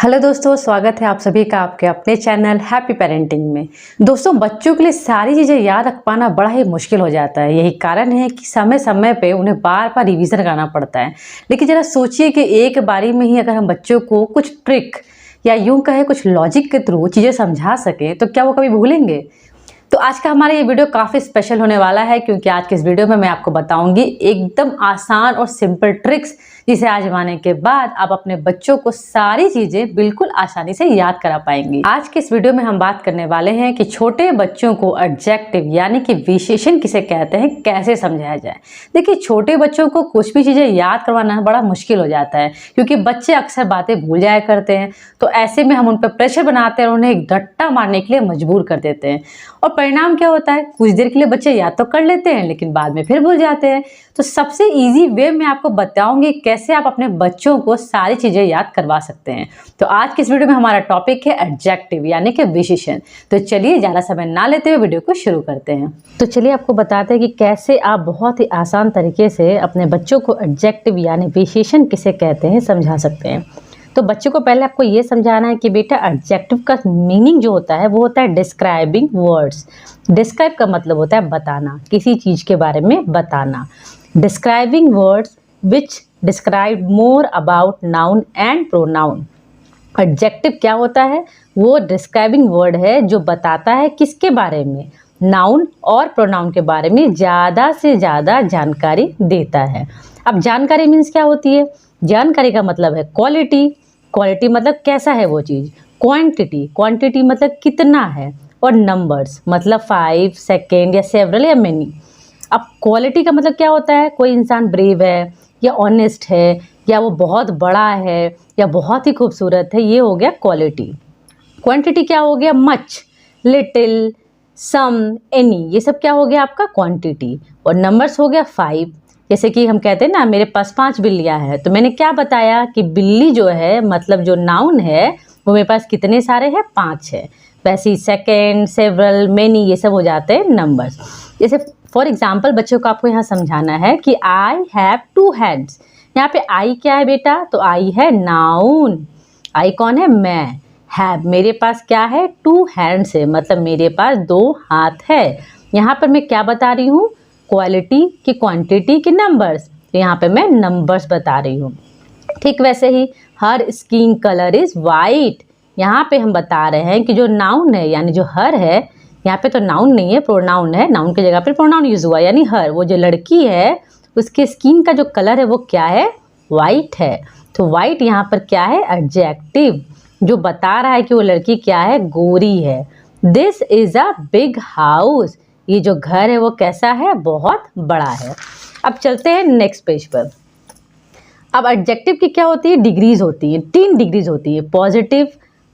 Hello दोस्तों, स्वागत है आप सभी का आपके अपने चैनल हैप्पी पेरेंटिंग में। दोस्तों, बच्चों के लिए सारी चीज़ें याद रख पाना बड़ा ही मुश्किल हो जाता है। यही कारण है कि समय समय पे उन्हें बार बार रिवीजन करना पड़ता है। लेकिन ज़रा सोचिए कि एक बारी में ही अगर हम बच्चों को कुछ ट्रिक या यूं कहे कुछ लॉजिक के थ्रू चीज़ें समझा सकें तो क्या वो कभी भूलेंगे? तो आज का हमारा ये वीडियो काफ़ी स्पेशल होने वाला है, क्योंकि आज के इस वीडियो में मैं आपको बताऊंगी एकदम आसान और सिंपल ट्रिक्स, जिसे आजमाने के बाद आप अपने बच्चों को सारी चीजें बिल्कुल आसानी से याद करा पाएंगी। आज के इस वीडियो में हम बात करने वाले हैं कि छोटे बच्चों को एडजेक्टिव यानी कि विशेषण किसे कहते हैं, कैसे समझाया जाए। देखिए, छोटे बच्चों को कुछ भी चीजें याद करवाना बड़ा मुश्किल हो जाता है, क्योंकि बच्चे अक्सर बातें भूल जाया करते हैं। तो ऐसे में हम उन पर प्रेशर बनाते हैं और उन्हें एक रट्टा मारने के लिए मजबूर कर देते हैं। और परिणाम क्या होता है, कुछ देर के लिए बच्चे याद तो कर लेते हैं लेकिन बाद में फिर भूल जाते हैं। तो सबसे इजी वे मैं आपको बताऊंगी कैसे आप अपने बच्चों को सारी चीजें याद करवा सकते हैं। तो आज के इस वीडियो में हमारा टॉपिक है एडजेक्टिव यानी कि विशेषण। तो चलिए ज्यादा समय ना लेते हुए वीडियो को शुरू करते हैं। तो चलिए आपको बताते हैं कि कैसे आप बहुत ही आसान तरीके से अपने बच्चों को एडजेक्टिव यानी विशेषण किसे कहते हैं समझा सकते हैं। तो बच्चों को पहले आपको ये समझाना है कि बेटा, एडजेक्टिव का मीनिंग जो होता है वो होता है डिस्क्राइबिंग वर्ड्स। डिस्क्राइब का मतलब होता है बताना, किसी चीज के बारे में बताना। Describing words which describe more about noun and pronoun. Adjective क्या होता है? वो डिस्क्राइबिंग वर्ड है जो बताता है किसके बारे में, नाउन और प्रोनाउन के बारे में ज़्यादा से ज़्यादा जानकारी देता है। अब जानकारी मीन्स क्या होती है? जानकारी का मतलब है क्वालिटी। क्वालिटी मतलब कैसा है वो चीज़। क्वांटिटी, क्वांटिटी मतलब कितना है। और नंबर्स मतलब 5 सेकेंड या सेवरल या मेनी। अब क्वालिटी का मतलब क्या होता है? कोई इंसान ब्रेव है या ऑनेस्ट है या वो बहुत बड़ा है या बहुत ही खूबसूरत है, ये हो गया क्वालिटी। क्वांटिटी क्या हो गया? मच, लिटिल, सम, एनी, ये सब क्या हो गया आपका क्वांटिटी। और नंबर्स हो गया 5। जैसे कि हम कहते हैं ना, मेरे पास 5 बिल्लियां हैं, तो मैंने क्या बताया कि बिल्ली जो है मतलब जो नाउन है वो मेरे पास कितने सारे हैं? 5 है। वैसे ही सेकेंड, सेवरल, मेनी, ये सब हो जाते हैं नंबर्स। जैसे फॉर एग्जाम्पल बच्चों को आपको यहाँ समझाना है कि आई हैव 2 हैंड्स। यहाँ पे आई क्या है बेटा? तो आई है नाउन। आई कौन है? मैं। हैव, मेरे पास क्या है? 2 हैंड्स है, मतलब मेरे पास 2 हाथ है। यहाँ पर मैं क्या बता रही हूँ? क्वालिटी की, क्वांटिटी की, नंबर्स। तो यहाँ पे मैं नंबर्स बता रही हूँ। ठीक वैसे ही हर स्किन कलर इज वाइट। यहाँ पे हम बता रहे हैं कि जो नाउन है यानी जो हर है, यहाँ पे तो नाउन नहीं है, प्रोनाउन है। नाउन की जगह पे प्रोनाउन यूज हुआ, यानी हर, वो जो लड़की है उसके स्किन का जो कलर है वो क्या है? वाइट है। तो वाइट यहाँ पर क्या है? एडजेक्टिव, जो बता रहा है कि वो लड़की क्या है? गोरी है। This is a big house. ये जो घर है वो कैसा है? बहुत बड़ा है। अब चलते हैं नेक्स्ट पेज पर। अब एडजेक्टिव की क्या होती है? डिग्रीज होती है, 3 डिग्रीज होती है, positive,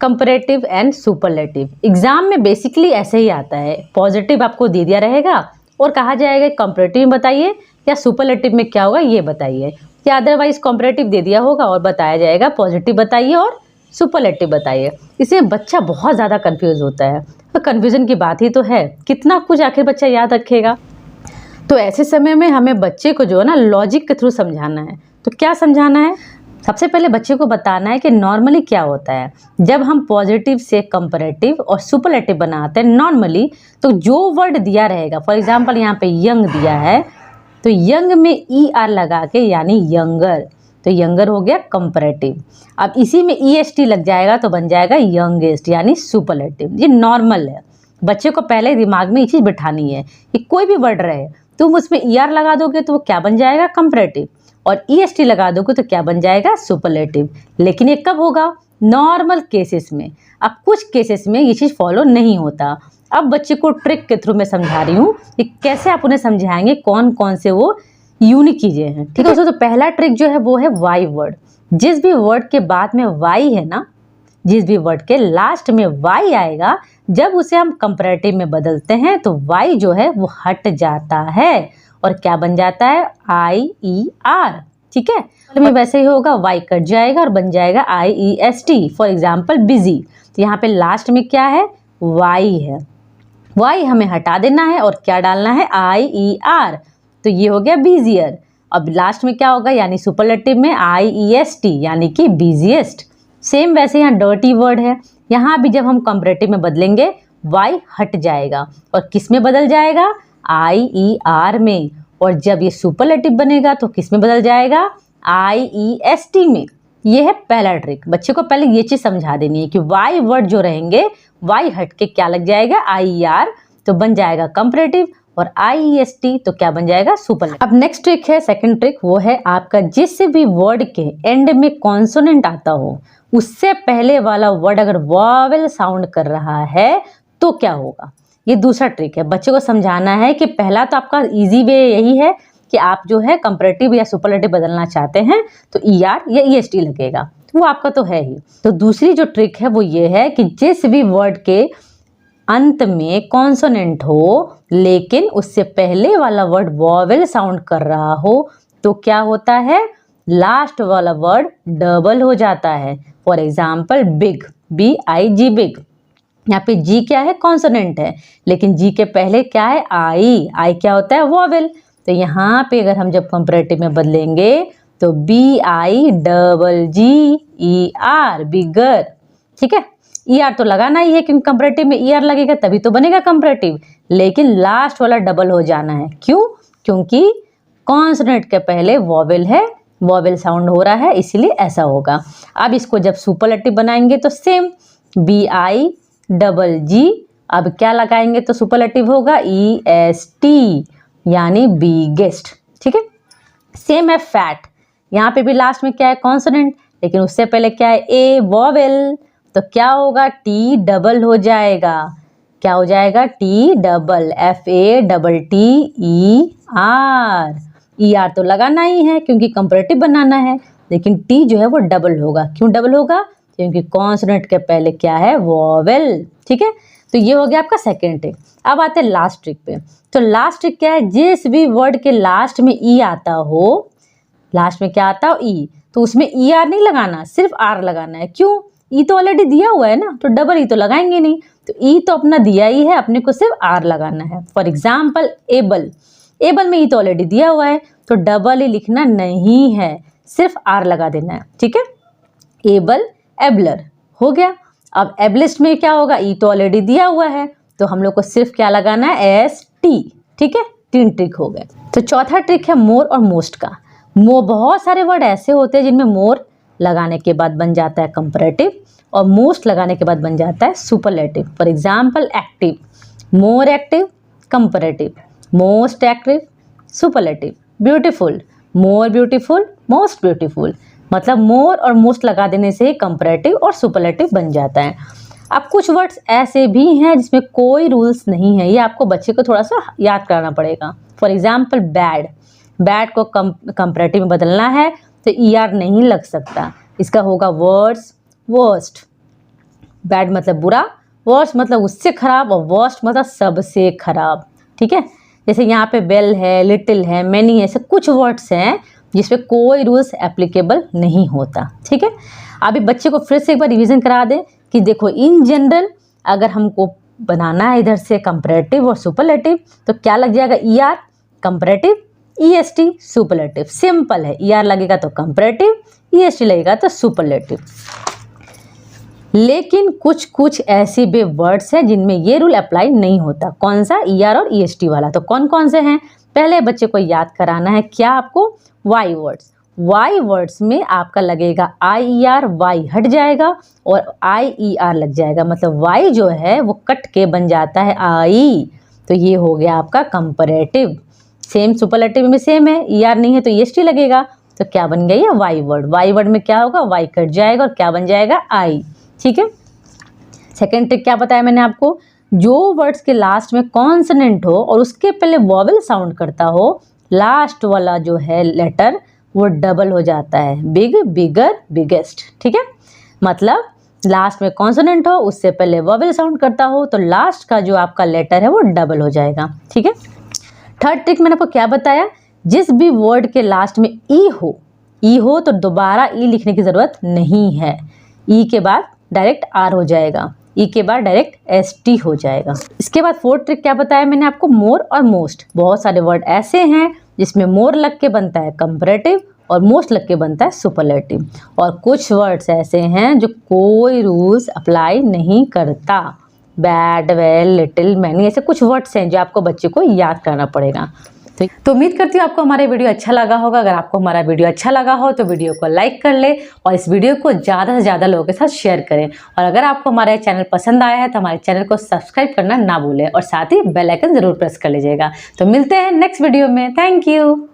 comparative and superlative. Exam में बेसिकली ऐसे ही आता है। पॉजिटिव आपको दे दिया रहेगा और कहा जाएगा कंपैरेटिव में बताइए या सुपरलेटिव में क्या होगा ये बताइए, या अदरवाइज कंपैरेटिव दे दिया होगा और बताया जाएगा पॉजिटिव बताइए और सुपरलेटिव बताइए। इसमें बच्चा बहुत ज़्यादा कंफ्यूज होता है। तो कन्फ्यूजन की बात ही तो है, कितना कुछ आखिर बच्चा याद रखेगा। तो ऐसे समय में हमें बच्चे को जो है ना लॉजिक के थ्रू समझाना है। तो क्या समझाना है? सबसे पहले बच्चे को बताना है कि नॉर्मली क्या होता है जब हम पॉजिटिव से कंपैरेटिव और सुपरलेटिव बनाते हैं। नॉर्मली तो जो वर्ड दिया रहेगा, फॉर एग्जांपल यहाँ पे यंग दिया है, तो यंग में ER लगा के यानी यंगर, तो यंगर हो गया कंपैरेटिव। अब इसी में EST लग जाएगा तो बन जाएगा यंगेस्ट यानी सुपरलेटिव। ये नॉर्मल है। बच्चे को पहले दिमाग में ये चीज़ बिठानी है कि कोई भी वर्ड रहे, तुम उसमें ER लगा दोगे तो वो क्या बन जाएगा? कंपैरेटिव, और EST लगा दोगे तो क्या बन जाएगा? सुपरलेटिव। लेकिन ये कब होगा? नॉर्मल केसेस में। अब कुछ केसेस में ये चीज़ फॉलो नहीं होता। अब बच्चे को ट्रिक के थ्रू मैं समझा रही हूँ कि कैसे आप उन्हें समझाएंगे कौन कौन से वो यूनिक चीजें हैं। ठीक है दोस्तों, तो पहला ट्रिक जो है वो है वाई वर्ड। जिस भी वर्ड के बाद में वाई है ना, जिस भी वर्ड के लास्ट में वाई आएगा, जब उसे हम कंपैरेटिव में बदलते हैं तो वाई जो है वो हट जाता है और क्या बन जाता है? IER। ठीक है, में वैसे ही होगा, वाई कट जाएगा और बन जाएगा IEST। फॉर एग्जाम्पल बिजी, तो यहाँ पे लास्ट में क्या है? वाई है। वाई हमें हटा देना है और क्या डालना है? IER। तो ये हो गया बिजियर। अब लास्ट में क्या होगा? यानी सुपरलेटिव में IEST यानी कि बिजिएस्ट। सेम वैसे यहाँ डर्टी वर्ड है, यहाँ भी जब हम कंपैरेटिव में बदलेंगे वाई हट जाएगा और किस में बदल जाएगा, IER में। और जब ये सुपरलेटिव बनेगा तो किस में बदल जाएगा, IEST में। ये है पहला ट्रिक। बच्चे को पहले ये चीज समझा देनी है कि वाई वर्ड जो रहेंगे वाई हट के क्या लग जाएगा, IER तो बन जाएगा कंपैरेटिव, और IEST तो क्या बन जाएगा, सुपरलेटिव। अब नेक्स्ट ट्रिक है, सेकंड ट्रिक, वो है आपका जिस भी वर्ड के एंड में कॉन्सोनेंट आता हो उससे पहले वाला वर्ड अगर वॉवेल साउंड कर रहा है तो क्या होगा। ये दूसरा ट्रिक है। बच्चे को समझाना है कि पहला तो आपका इजी वे यही है कि आप जो है कंपैरेटिव या सुपरलेटिव बदलना चाहते हैं तो ER या EST लगेगा, वो आपका तो है ही। तो दूसरी जो ट्रिक है वो ये है कि जिस भी वर्ड के अंत में कॉन्सोनेंट हो लेकिन उससे पहले वाला वर्ड वॉवेल साउंड कर रहा हो तो क्या होता है, लास्ट वाला वर्ड डबल हो जाता है। For example big, BIG big. यहाँ पे जी क्या है, कॉन्सोनेंट है, लेकिन जी के पहले क्या है, आई क्या होता है, वॉवेल। तो यहाँ पे अगर हम जब कंपैरेटिव में बदलेंगे तो BIGGER बिगर, ठीक है। ER तो लगाना ही है क्योंकि कंपैरेटिव में ER लगेगा तभी तो बनेगा कंपैरेटिव, लेकिन लास्ट वाला डबल हो जाना है। क्यों, क्योंकि कॉन्सोनेंट के पहले वॉवेल है, वॉवेल साउंड हो रहा है, इसीलिए ऐसा होगा। अब इसको जब सुपरलेटिव बनाएंगे तो सेम BIGG, अब क्या लगाएंगे तो सुपरलेटिव होगा EST यानी बिगेस्ट, ठीक है। सेम है फैट, यहाँ पे भी लास्ट में क्या है, कॉन्सोनेंट, लेकिन उससे पहले क्या है, ए वॉवेल, तो क्या होगा, T डबल हो जाएगा। क्या हो जाएगा, T डबल, FATTER तो लगाना ही है क्योंकि कंपैरेटिव बनाना है, लेकिन T जो है वो डबल होगा। क्यों डबल होगा, क्योंकि कॉन्सोनेंट के पहले क्या है, वॉवेल, ठीक है। तो ये हो गया आपका सेकेंड ट्रिक। अब आते हैं लास्ट ट्रिक पे। तो लास्ट ट्रिक क्या है, जिस भी वर्ड के लास्ट में ई आता हो, लास्ट में क्या आता हो, ई, तो उसमें ER नहीं लगाना, सिर्फ R लगाना है। क्यों, ई तो ऑलरेडी दिया हुआ है ना, तो डबल ई तो लगाएंगे नहीं, तो ई तो अपना दिया ही है, अपने को सिर्फ R लगाना है। फॉर एग्जाम्पल एबल, एबल में ई तो ऑलरेडी दिया हुआ है तो डबल ई लिखना नहीं है, सिर्फ R लगा देना है, ठीक है। एबल, एबलर हो गया। अब एबलिस्ट में क्या होगा, ई तो ऑलरेडी दिया हुआ है तो हम लोग को सिर्फ क्या लगाना है, ST, ठीक है। 3 ट्रिक हो गए। तो चौथा ट्रिक है मोर और मोस्ट का। बहुत सारे वर्ड ऐसे होते हैं जिनमें मोर लगाने के बाद बन जाता है कंपैरेटिव और मोस्ट लगाने के बाद बन जाता है superlative. For example active, more active comparative, most active superlative. Beautiful, more beautiful, most beautiful, मतलब मोर और मोस्ट लगा देने से ही कंपैरेटिव और सुपरलेटिव बन जाता है। अब कुछ वर्ड्स ऐसे भी हैं जिसमें कोई रूल्स नहीं है, ये आपको बच्चे को थोड़ा सा याद कराना पड़ेगा। फॉर एग्जाम्पल बैड, बैड को कंपैरेटिव में बदलना है तो ER नहीं लग सकता, इसका होगा वर्ड्स, वर्स्ट। बैड मतलब बुरा, वर्स्ट मतलब उससे खराब, और वर्स्ट मतलब सबसे खराब, ठीक है। जैसे यहाँ पे वेल है, लिटिल है, मैनी है, ऐसे कुछ वर्ड्स हैं जिसमें कोई रूल्स एप्लीकेबल नहीं होता, ठीक है। अभी बच्चे को फिर से एक बार रिवीजन करा दें कि देखो इन जनरल अगर हमको बनाना है इधर से कंपैरेटिव और सुपरलेटिव तो क्या लग जाएगा, ER comparative, EST superlative. Simple है, ER लगेगा तो कंपैरेटिव, EST लगेगा तो सुपरलेटिव। लेकिन कुछ कुछ ऐसे भी वर्ड्स हैं जिनमें ये रूल अप्लाई नहीं होता। कौन सा, ER और EST वाला। तो कौन कौन से हैं, पहले बच्चे को याद कराना है क्या आपको, वाई वर्ड्स। वाई वर्ड्स में आपका लगेगा IER, वाई हट जाएगा और IER लग जाएगा, मतलब वाई जो है वो कट के बन जाता है आई, तो ये हो गया आपका कंपैरेटिव। सेम सुपरलेटिव में सेम है, ER नहीं है तो EST लगेगा, तो क्या बन गया ये वाई वर्ड। वाई वर्ड में क्या होगा, वाई कट जाएगा और क्या बन जाएगा, आई, ठीक है। सेकेंड ट्रिक क्या बताया मैंने आपको, जो वर्ड्स के लास्ट में कॉन्सोनेंट हो और उसके पहले वॉवेल साउंड करता हो, लास्ट वाला जो है लेटर वो डबल हो जाता है, बिग, बिगर, बिगेस्ट, ठीक है। मतलब लास्ट में कॉन्सोनेंट हो, उससे पहले वॉवेल साउंड करता हो तो लास्ट का जो आपका लेटर है वो डबल हो जाएगा, ठीक है। थर्ड ट्रिक मैंने आपको क्या बताया, जिस भी वर्ड के लास्ट में ई हो तो दोबारा ई लिखने की ज़रूरत नहीं है। ई के बाद डायरेक्ट R हो जाएगा, ई के बाद डायरेक्ट ST हो जाएगा। इसके बाद फोर्थ ट्रिक क्या बताया मैंने आपको, मोर और मोस्ट। बहुत सारे वर्ड ऐसे हैं जिसमें मोर लग के बनता है कंपैरेटिव और मोस्ट लग के बनता है सुपरलेटिव। और कुछ वर्ड्स ऐसे हैं जो कोई रूल्स अप्लाई नहीं करता। बैड, वेल, लिटिल, मैनी, ऐसे कुछ वर्ड्स हैं जो आपको बच्चे को याद करना पड़ेगा। तो उम्मीद करती हूँ आपको हमारा वीडियो अच्छा लगा होगा। अगर आपको हमारा वीडियो अच्छा लगा हो तो वीडियो को लाइक कर ले और इस वीडियो को ज़्यादा से ज़्यादा लोगों के साथ शेयर करें। और अगर आपको हमारा चैनल पसंद आया है तो हमारे चैनल को सब्सक्राइब करना ना भूलें और साथ ही बेल आइकन ज़रूर प्रेस कर लीजिएगा। तो मिलते हैं नेक्स्ट वीडियो में। Thank you.